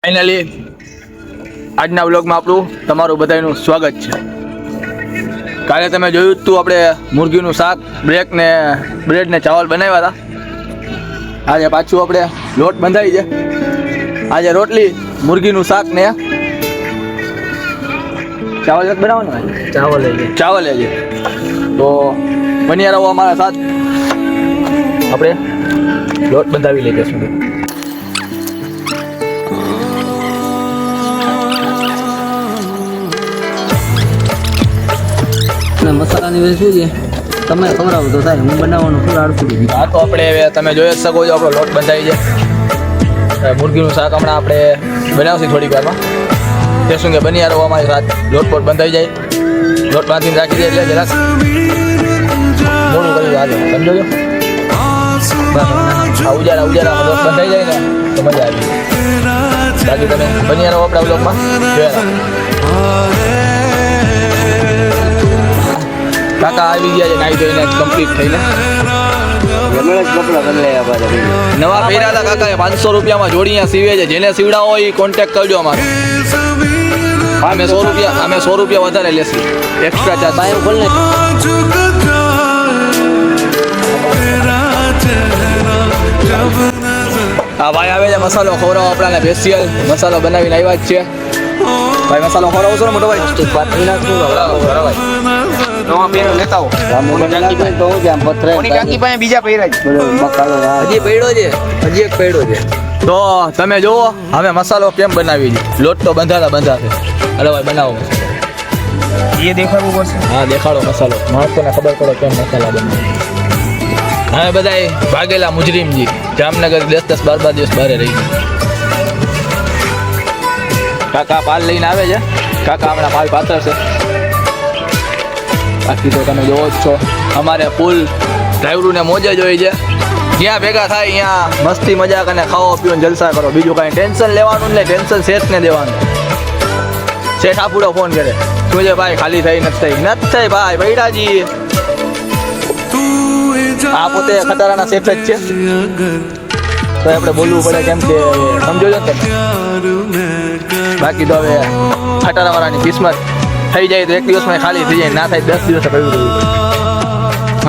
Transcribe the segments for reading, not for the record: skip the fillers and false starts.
Finally આજના વ્લોગમાં આપણું તમારું બધાનું સ્વાગત છે. કાલે તમે જોયું હતું આપણે મુરગીનું શાક બ્રેડ ને ચાવલ બનાવ્યા હતા. આજે પાછું આપણે લોટ બંધાવી છે. આજે રોટલી મુરગીનું શાક ને ચાવલ બનાવવાનું ચાવલ છે. તો બન્યા રહો અમારા સાથ. આપણે લોટ બંધાવી લઈએ સુધી. મસાલાની વસ્તુ શું છે તમે ખવડાવો તો થાય. હું બનાવવાનું ફૂલ આડતું કીધું. હા તો આપણે હવે તમે જોઈ જ શકો છો આપણો લોટ બંધાઈ છે. મુરગીનું શાક હમણાં આપણે બનાવશું થોડીક વારમાં. તે શું કે બની રહો અમારી સાથ. લોટ પોટ બંધાઈ જાય, લોટ બાંધીને રાખી દે એટલે જરાક મોડું કરી દો. સમજો છો આ ઉજારામાં લોટ બંધાઈ જાય ને તો મજા આવી. બાકી તમે બની રહો આપણા બ્લોગમાં જોયા. કાકા આવી ગયા છે નાઈ ધોઈને કમ્પ્લીટ થઈને. નવા પહેર્યા હતા કાકા 500 રૂપિયામાં જોડી અહીંયા સીવે છે. જેને સીવડાવો એ કોન્ટેક્ટ કરજો અમારો. અમે 100 રૂપિયા વધારે લેશું એક્સ્ટ્રા ચાર્જ. બાય બોલ ને હા ભાઈ આવે છે મસાલો ખવડાવો આપણાને. સ્પેશિયલ મસાલો બનાવીને આવ્યા જ છે ભાઈ. મસાલો ખવડાવો છો ને મોટો ભાઈ? પાતળી નાખું લેતા આવો. બીજા પૈડા હજી પૈડો છે, હજી એક પૈડો છે. તો તમે જુઓ હવે મસાલો કેમ બનાવી છે. લોટ તો બંધાશે. અરે ભાઈ બનાવો એ દેખાડવું પડશે. હા દેખાડો મસાલો. માણસોને ખબર પડે કેમ મસાલા બનાવે. હવે બધા ભાગેલા મુજરીમજી જામનગર 10-12 દિવસ બહાર રહી ગયા. કાકા પાલ લઈને આવે છે. કાકા હમણાં પાલ પાત્ર છે. બાકી તો તમે જોવો જ છો અમારે ફૂલ ડ્રાઈવરોને મોજે જ હોય છે. જ્યાં ભેગા થાય અહીંયા મસ્તી મજાક અને ખાઓ પીઓ જલસા કરો. બીજું કાંઈ ટેન્શન લેવાનું ને ટેન્શન શેઠને દેવાનું. શેઠ આપુડો ફોન કરે શું છે ભાઈ ખાલી થઈ નથી થઈ ભાઈ બૈરાજી. આ પોતે ખટારાના શેઠ જ છે તો આપણે બોલવું પડે કેમ કે સમજો છો ને. બાકી તો હવે ખટારાવાળાની કિસ્મત થઈ જાય તો એક દિવસમાં ખાલી થઈ જાય, ના થાય 10 દિવસ કહ્યું રહ્યું.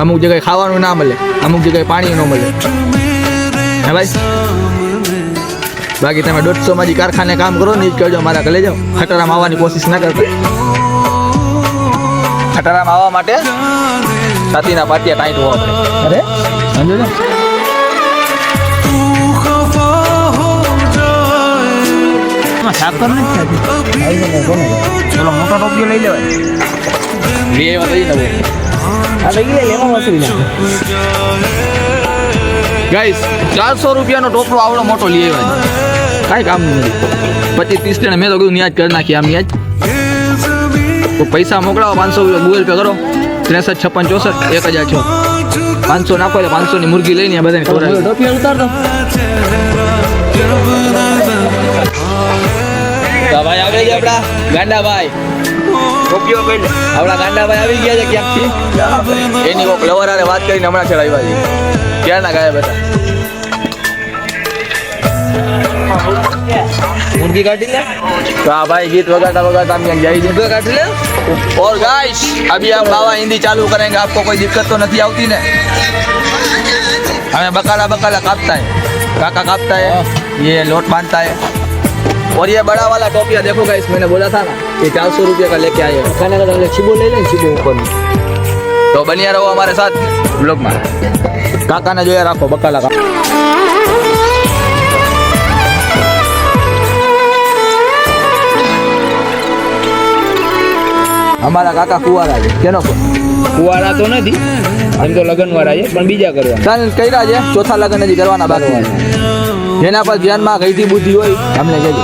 અમુક જગ્યાએ ખાવાનું ના મળે, અમુક જગ્યાએ પાણી ન મળે. હે ભાઈ બાકી તમે 150 માં કારખાને કામ કરો ને એ જ કરજો. મારા ઘરે જાઓ. ખટારામાં આવવાની કોશિશ ના કરતા. ખટારામાં આવવા માટે છાતીના પાટિયા ટાઈટ હોવા પડે. અરે સમજો છો સાકર નથી ચલો મોટો ટોપિયો લઈ લેવાય. લઈ એમાં વસૂલી નાખે. ગાઈસ 400 રૂપિયાનો ટોપલો આવડો મોટો લઈ આવ્યા છે. કાંઈ કામનું નથી. 25-30 જણા મેં તો કીધું ન્યાજ કરી નાખી. આમ ન્યાજ તો પૈસા મોકલાવો. 500 રૂપિયા ગૂગલ પે કરો. 635664 1006 500 નાખો એટલે 500 ની મુરગી લઈને બધાને ખવડાવી. ટોપિયો ઉતાર દો. ભાઈ આવે છે આપડા ગાંડાભાઈ. ટોપિયો કઈ લે. આપડા ગાંડાભાઈ આવી ગયા છે ક્યાંકથી. એની કોક લવર આરે વાત કરીને હમણાં ખેડ આવ્યા છે. ક્યારના ગાયા બેટા मुर्गी काट ले. तो हाँ भाई गीत वगाता हम यहाँ जाइए. काट ले. और गाइस अभी हम बाबा हिंदी चालू करेंगे. आपको कोई दिक्कत तो नहीं आती ने. हमें बकाला काटता है. काका काटता है, ये लोट बांधता है. और ये बड़ा वाला टोपिया देखो गाइस, मैंने बोला था ना ये 400 रुपये का लेके आए. खाने का छिबो ले लें. छिबो ऊपर तो बनिया रहो हमारे साथ ब्लॉग में. काका ने जो है रखो बकाला का. અમારા કાકા કુવારા છે. કેનો કુવારા તો નથી, એમ તો લગન વાળા છે પણ બીજા કરવા. ચાલ કર્યા છે. ચોથા લગન હજી કરવાના બાકી. જેના પર ધ્યાનમાં ગઈથી બુદ્ધિ હોય અમને કહેજો.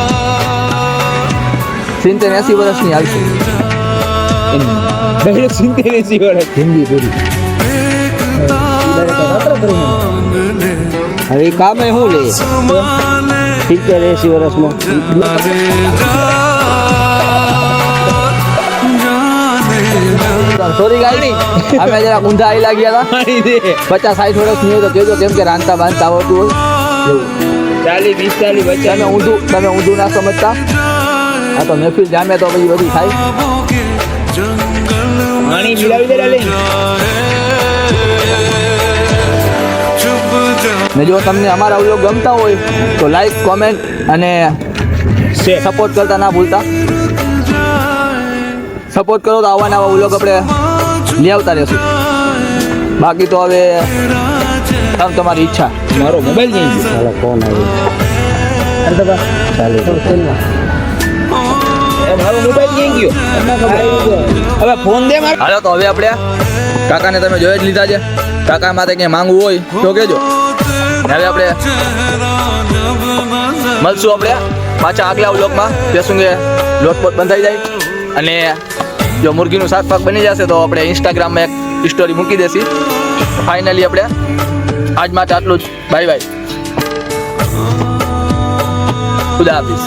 70-80 વર્ષની હાલશે. 70-80 વર્ષ હિન્દી પૂરી. હવે કામ શું લે 70-80 વર્ષમાં. સોરી ગાડી અમે જરા ઊંધા આવેલા ગયા હતા. 50-60 વર્ષ ની હોય તો કેજો કેમ કે રાંધતા બાંધતા આવતું હોય. તમે ઊંધું ના સમજતા. આ તો મહેફિલ જામે તો પછી બધું થાય. પાણી મિલાવી દે ડાલી. ને જો તમને અમારા વ્લોગ ગમતા હોય તો લાઈક કોમેન્ટ અને સપોર્ટ કરતા ના ભૂલતા. સપોર્ટ કરો તો આવા નવા વ્લોગ આપણે લઈ આવતા રહેશું. બાકી તો હવે તમારી ઈચ્છા. મારો મોબાઈલ નહીં ગયો. ચાલો ફોન આવ્યો. ચાલો મારો મોબાઈલ ક્યાં ગયો? હવે ફોન દે મારો. હાલો તો હવે આપણે કાકાને તમે જોઈ જ લીધા છે. કાકા માટે કંઈ માંગવું હોય તો કહેજો. ને હવે આપણે મળશું આપણે પાછા આગલા વ્લોગમાં. ત્યાં સુધી લોટપોટ બંધાઈ જાય અને જો મુરગીનું શાક પાક બની જશે તો આપણે ઇન્સ્ટાગ્રામમાં એક સ્ટોરી મૂકી દેશી. ફાઇનલી આપણે આજ માટે આટલું જ. Bye bye. ખુદા હાફિઝ.